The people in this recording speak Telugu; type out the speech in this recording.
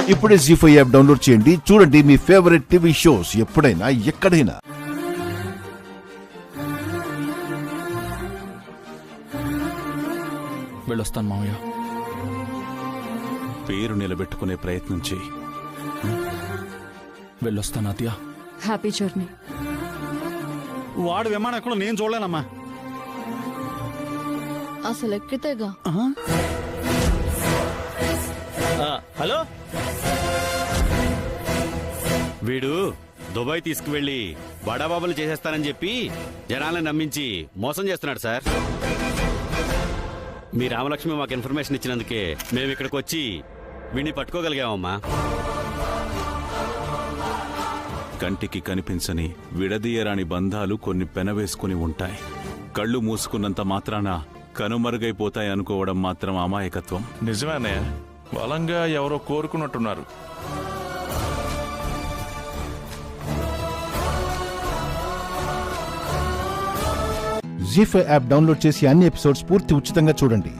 ఇప్పుడే జీ5 యాప్ డౌన్లోడ్ చేయండి. చూడండి మీ ఫేవరెట్ టీవీ షోస్ ఎప్పుడైనా ఎక్కడైనా. వెళ్ళొస్తాను మామయ్య. పేరు నిలబెట్టుకునే ప్రయత్నం చేయి. వెళ్ళొస్తాను అత్తయ్య. Happy journey. వాడు విమానం ఎక్కడ నేను చూడలేనమ్మా. అసలు ఎక్కితేగా. హలో, వీడు దుబాయ్ తీసుకువెళ్లి బడాబాబులు చేసేస్తానని చెప్పి జనాలను నమ్మించి మోసం చేస్తున్నాడు సార్. మీ రామలక్ష్మి మాకు ఇన్ఫర్మేషన్ ఇచ్చినందుకే మేము ఇక్కడికి వచ్చి వీడిని పట్టుకోగలిగామమ్మా. కంటికి కనిపించని విడదీయరాని బంధాలు కొన్ని పెనవేసుకుని ఉంటాయి. కళ్ళు మూసుకున్నంత మాత్రాన కనుమరుగైపోతాయి అనుకోవడం మాత్రం అమాయకత్వం. నిజమేనే, బలంగా ఎవరో కోరుకున్నట్టున్నారు. జీ5 యాప్ డౌన్లోడ్ చేసి అన్ని ఎపిసోడ్స్ పూర్తి ఉచితంగా చూడండి.